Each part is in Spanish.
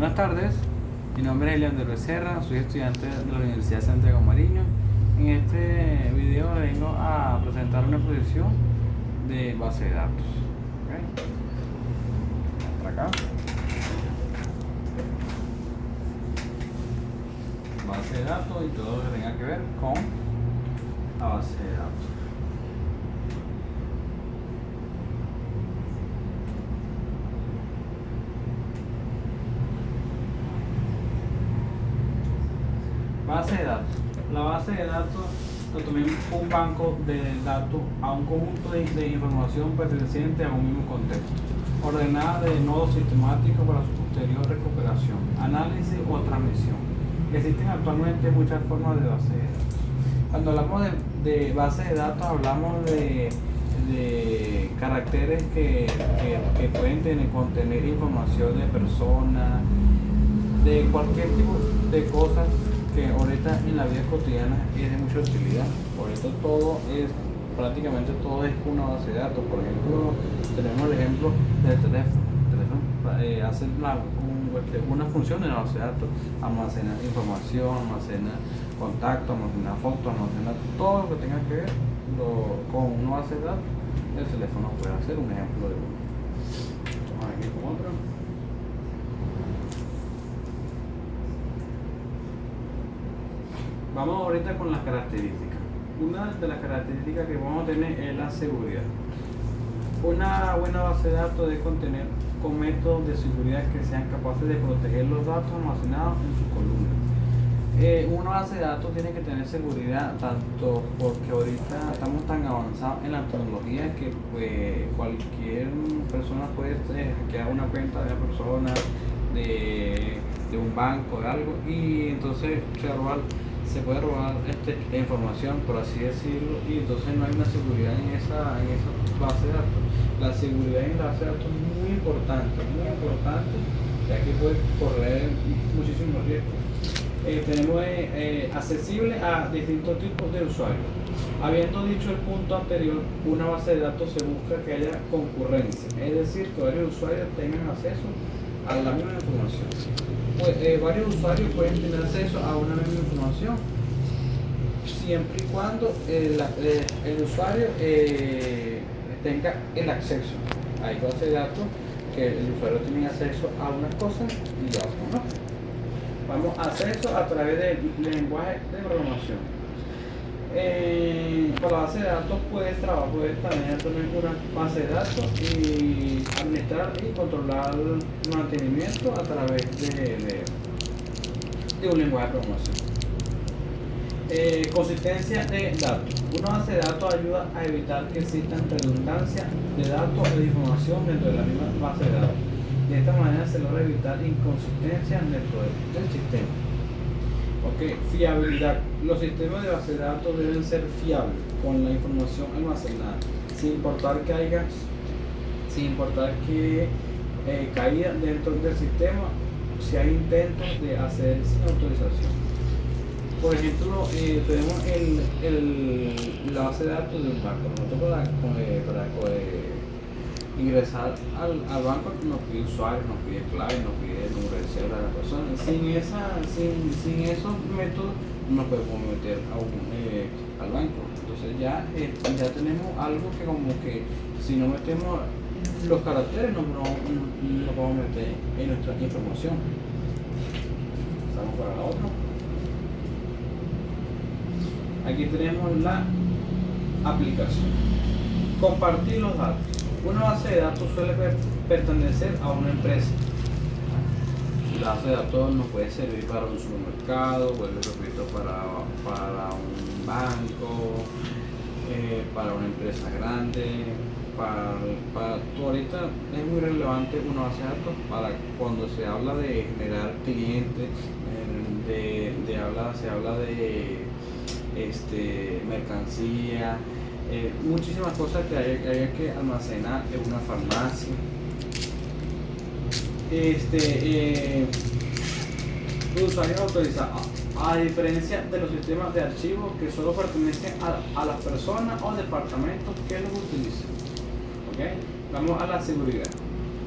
Buenas tardes, mi nombre es Leandro Becerra, soy estudiante de la Universidad de Santiago Mariño. En este video vengo a presentar una exposición de base de datos. ¿Okay? Para acá. Base de datos y todo lo que tenga que ver con la base de datos. Base de datos. La base de datos lo tomé un banco de datos a un conjunto de información perteneciente a un mismo contexto, ordenada de nodos sistemáticos para su posterior recuperación, análisis o transmisión. Existen actualmente muchas formas de base de datos. Cuando hablamos de base de datos hablamos de caracteres que pueden contener información de personas, de cualquier tipo de cosas que ahorita en la vida cotidiana es de mucha utilidad. Por eso prácticamente todo es una base de datos. Por ejemplo, tenemos el ejemplo del teléfono. El teléfono hace una función de la base de datos: almacena información, almacena contactos, almacena fotos, almacena todo lo que tenga que ver con una base de datos. El teléfono puede hacer un ejemplo de uno. Vamos aquí con otro. Vamos ahorita con las características. Una de las características que vamos a tener es la seguridad. Una buena base de datos debe contener con métodos de seguridad que sean capaces de proteger los datos almacenados en su columna. Una base de datos tiene que tener seguridad, tanto porque ahorita estamos tan avanzados en la tecnología que cualquier persona puede hackear una cuenta de una persona, de un banco, de algo, y entonces se puede robar la información, por así decirlo, y entonces no hay una seguridad en esa base de datos. La seguridad en la base de datos es muy importante, ya que puede correr muchísimos riesgos. Tenemos accesible a distintos tipos de usuarios. Habiendo dicho el punto anterior, una base de datos se busca que haya concurrencia, es decir, que varios usuarios tengan acceso a la misma información. Varios usuarios pueden tener acceso a una misma información siempre y cuando el usuario tenga el acceso. Hay bases de datos que el usuario tiene acceso a unas cosas y a otras no. Vamos a acceso a través del lenguaje de programación. Con la base de datos puedes tener también una base de datos y administrar y controlar el mantenimiento a través de un lenguaje de programación. Consistencia de datos. Una base de datos ayuda a evitar que existan redundancia de datos o de información dentro de la misma base de datos. De esta manera se logra evitar inconsistencias dentro del sistema. Fiabilidad. Los sistemas de base de datos deben ser fiables con la información almacenada, sin importar que caiga dentro del sistema si hay intentos de acceder sin autorización. Por ejemplo, tenemos la base de datos de un banco. Nosotros para ingresar al banco nos pide usuario, nos pide clave, nos pide el número de cédula de la persona. Sin esos métodos no podemos meter al banco. Entonces ya tenemos algo que como que si no metemos los caracteres no podemos meter en nuestra información. Pasamos para la otra. Aquí tenemos la aplicación. Compartir los datos. Una base de datos suele pertenecer a una empresa. La base de datos nos puede servir para un supermercado, para un banco, para una empresa grande. Ahorita es muy relevante una base de datos para cuando se habla de generar clientes, se habla de mercancía, muchísimas cosas que hay que almacenar en una farmacia. Usuarios autorizados. A diferencia de los sistemas de archivos que solo pertenecen a las personas o departamentos que los utilizan. Vamos a la seguridad.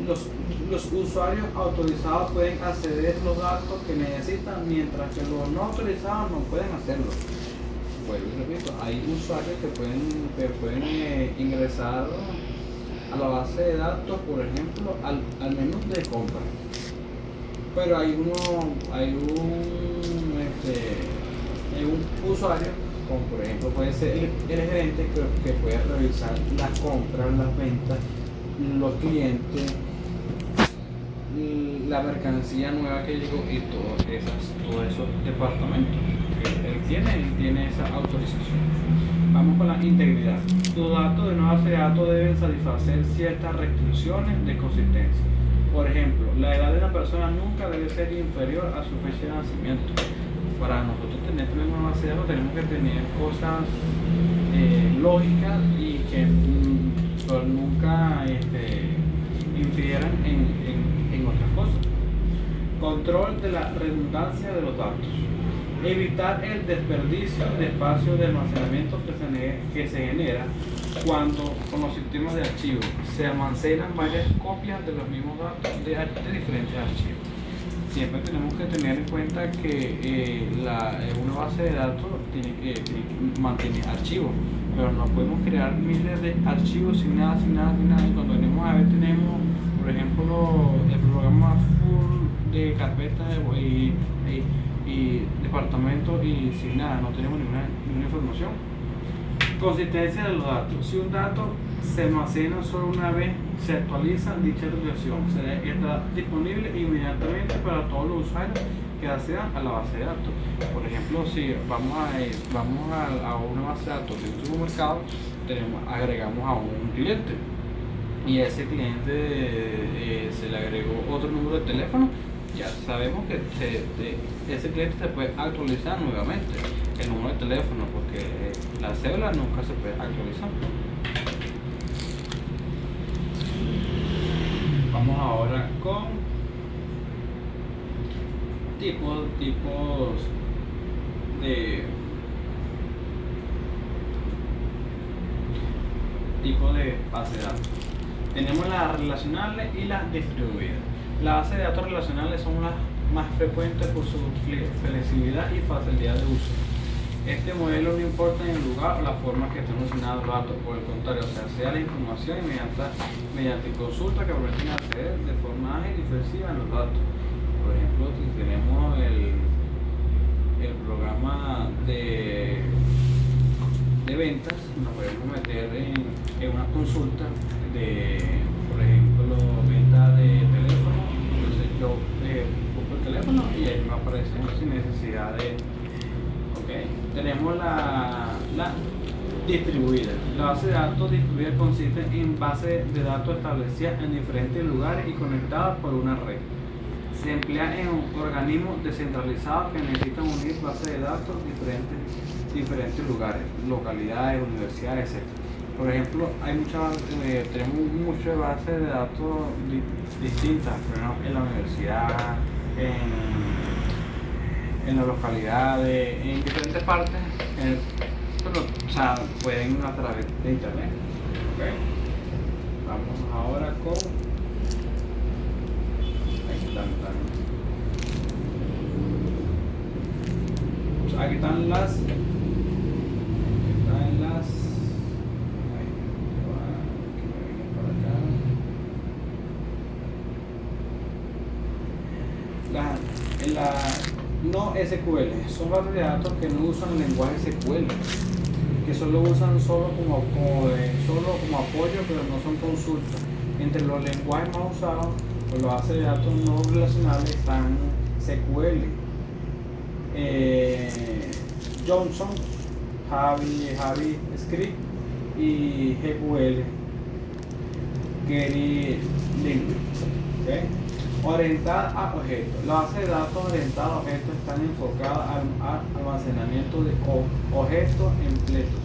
los usuarios autorizados pueden acceder a los datos que necesitan, mientras que los no autorizados no pueden hacerlo. Vuelvo y repito, hay usuarios que pueden ingresar a la base de datos, por ejemplo, al menú de compra. Pero hay un usuario, como por ejemplo puede ser el gerente, que puede revisar las compras, las ventas, los clientes, la mercancía nueva que llegó y todos esos departamentos. Él tiene esa autorización. Vamos con la integridad. Los datos de una base de datos deben satisfacer ciertas restricciones de consistencia. Por ejemplo, la edad de una persona nunca debe ser inferior a su fecha de nacimiento. Para nosotros tener una base de datos tenemos que tener cosas lógicas y que nunca infieran en otras cosas. Control de la redundancia de los datos. Evitar el desperdicio de espacio de almacenamiento que se genera cuando con los sistemas de archivos se almacenan varias copias de los mismos datos de diferentes archivos. Siempre tenemos que tener en cuenta que una base de datos tiene que mantener archivos, pero no podemos crear miles de archivos sin nada. Y cuando venimos a ver, tenemos, por ejemplo, el programa full de carpetas y departamentos y sin nada, no tenemos ninguna información. Consistencia de los datos. Si un dato se almacena solo una vez, se actualiza dicha actualización. Estará disponible inmediatamente para todos los usuarios que accedan a la base de datos. Por ejemplo, si vamos a una base de datos de un supermercado, agregamos a un cliente y a ese cliente se le agregó otro número de teléfono. Ya sabemos que ese cliente se puede actualizar nuevamente el número de teléfono, porque la cédula nunca se puede actualizar. Vamos ahora con tipos de base de datos. Tenemos las relacionales y las distribuidas. Las bases de datos relacionales son las más frecuentes por su flexibilidad y facilidad de uso. Este modelo no importa en el lugar o la forma que estén almacenados los datos, por el contrario, se accede a la información mediante consulta que permiten acceder de forma ágil y flexible a los datos. Por ejemplo, si tenemos el programa de ventas, nos podemos meter en una consulta de, por ejemplo, venta de teléfono. Entonces yo busco el teléfono y ahí me aparece sin necesidad de... Tenemos la distribuida. La base de datos distribuida consiste en bases de datos establecidas en diferentes lugares y conectadas por una red. Se emplea en organismos descentralizados que necesitan unir bases de datos diferentes lugares, localidades, universidades, etc. Por ejemplo, tenemos muchas bases de datos distintas, por ejemplo, en la universidad, en las localidades, en diferentes partes, pueden a través de internet. Vamos ahora con... Aquí están las... no SQL, son bases de datos que no usan el lenguaje SQL, que solo usan como apoyo, pero no son consultas. Entre los lenguajes más usados por las bases de datos no relacionales están SQL, Johnson, JavaScript y GQL, Query Language. Orientada a objetos. Las bases de datos orientadas a objetos están enfocadas al almacenamiento de objetos completos,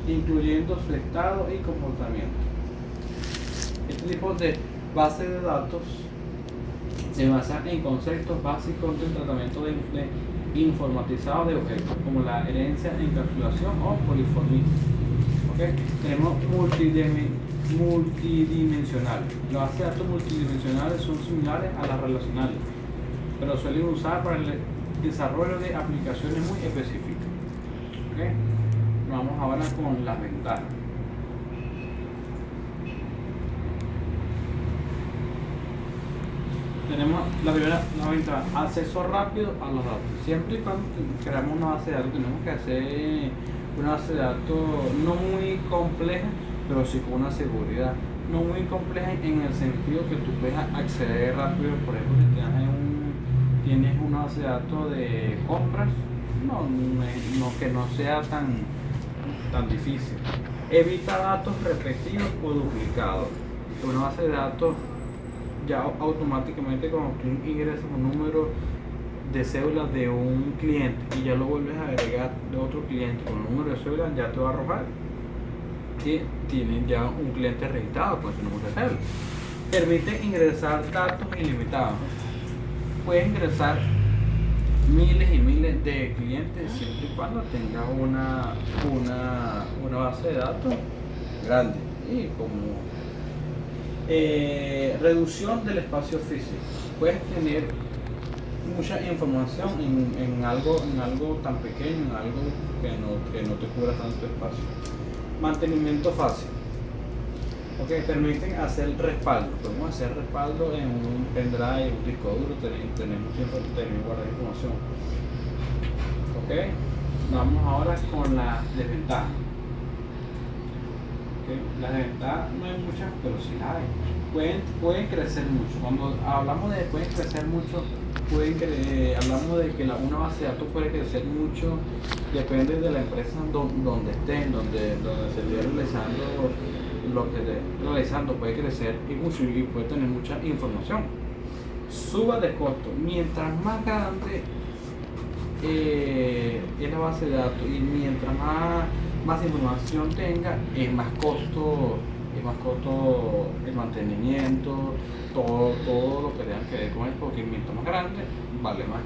incluyendo su estado y comportamiento. Este tipo de bases de datos se basan en conceptos básicos del tratamiento informatizado de objetos, como la herencia, encapsulación o poliformismo. Tenemos multidimensionales. Las bases de datos multidimensionales son similares a las relacionales, pero suelen usar para el desarrollo de aplicaciones muy específicas. ¿Okay? Vamos ahora con las ventajas. Tenemos la primera ventaja, acceso rápido a los datos. Siempre y cuando creamos una base de datos, tenemos que hacer una base de datos no muy compleja, pero sí con una seguridad. No muy compleja en el sentido que tú puedas acceder rápido. Por ejemplo, si tienes una base de datos de compras, que no sea tan difícil. Evita datos repetidos o duplicados. Una base de datos ya automáticamente, cuando tú ingresas un número de cédula de un cliente y ya lo vuelves a agregar de otro cliente con el número de cédula, ya te va a arrojar que tienen ya un cliente registrado con su número de cédula. Permite ingresar datos ilimitados. Puedes ingresar miles y miles de clientes siempre y cuando tenga una base de datos grande. Y como reducción del espacio físico. Puedes tener mucha información en algo tan pequeño, en algo que no te cubra tanto espacio. Mantenimiento fácil. Permiten hacer respaldo. Podemos hacer respaldo en un pendrive, un disco duro, tenemos tiempo de guardar información. Vamos ahora con la desventaja. Las desventajas no hay muchas, pero sí las hay. Pueden crecer mucho. Cuando hablamos de pueden crecer mucho, hablamos de que una base de datos puede crecer mucho, depende de la empresa donde estén, donde se esté realizando lo que esté realizando, puede crecer y mucho y puede tener mucha información. Suba de costo. Mientras más grande es la base de datos y mientras más información tenga, es más costo el mantenimiento, todo lo que tenga que ver con el, porque mientras más grande vale más.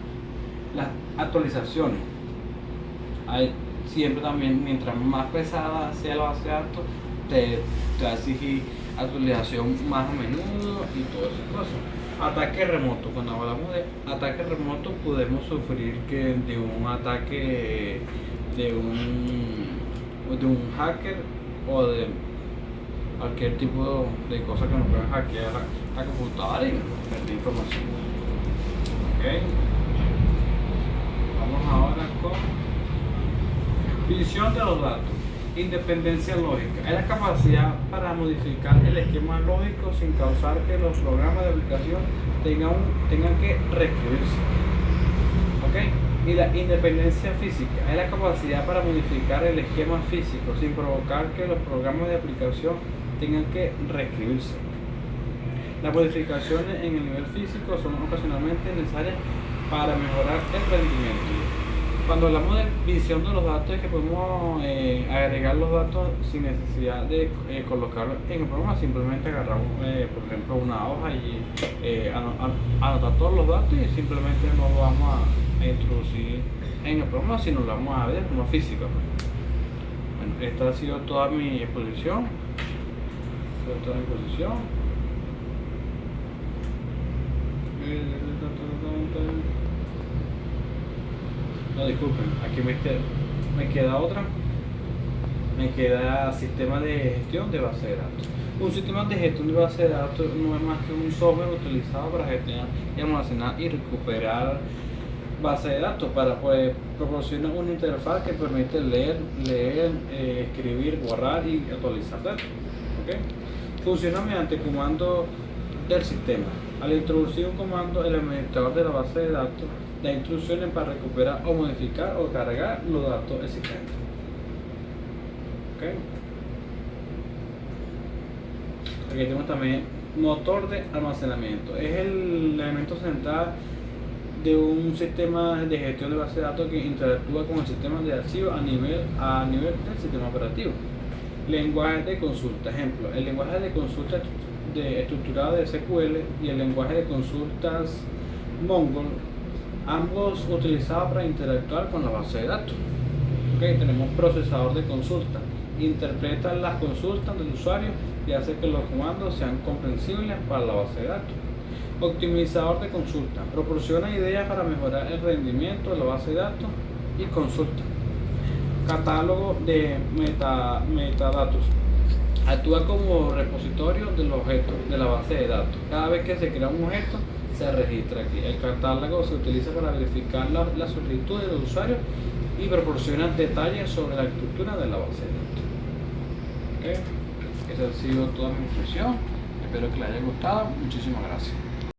Las actualizaciones, siempre también, mientras más pesada sea la base de datos, te va a exigir actualización más a menudo y todas esas cosas. Ataque remoto. Cuando hablamos de ataque remoto, podemos sufrir de un ataque de un hacker o de cualquier tipo de cosa que nos puedan hackear la computadora y perder información. Vamos ahora con visión de los datos. Independencia lógica. Es la capacidad para modificar el esquema lógico sin causar que los programas de aplicación tengan que reescribirse. Y la independencia física es la capacidad para modificar el esquema físico sin provocar que los programas de aplicación tengan que reescribirse. Las modificaciones en el nivel físico son ocasionalmente necesarias para mejorar el rendimiento. Cuando hablamos de visión de los datos, es que podemos agregar los datos sin necesidad de colocarlos en el programa, simplemente agarramos por ejemplo una hoja y anotar todos los datos y simplemente no lo vamos a introducir en el programa, sino lo vamos a ver de forma física. Bueno, esta ha sido toda mi exposición. No, disculpen, aquí me queda otra. Me queda sistema de gestión de base de datos. Un sistema de gestión de base de datos no es más que un software utilizado para gestionar y almacenar y recuperar base de datos, proporciona una interfaz que permite leer, escribir, borrar y actualizar datos. Funciona mediante comando del sistema. Al introducir un comando, el administrador de la base de datos da instrucciones para recuperar o modificar o cargar los datos existentes. Aquí tenemos también motor de almacenamiento. Es el elemento central de un sistema de gestión de base de datos que interactúa con el sistema de archivos a nivel del sistema operativo. Lenguaje de consulta. Ejemplo, el lenguaje de consulta estructurado de SQL y el lenguaje de consultas Mongo, ambos utilizados para interactuar con la base de datos. Tenemos procesador de consulta. Interpreta las consultas del usuario y hace que los comandos sean comprensibles para la base de datos. Optimizador de consulta. Proporciona ideas para mejorar el rendimiento de la base de datos y consulta. Catálogo de metadatos. Actúa como repositorio del objeto de la base de datos. Cada vez que se crea un objeto, se registra aquí. El catálogo se utiliza para verificar las solicitudes de los usuarios y proporciona detalles sobre la estructura de la base de datos. ¿Okay? Esa ha sido toda mi instrucción. Espero que les haya gustado. Muchísimas gracias.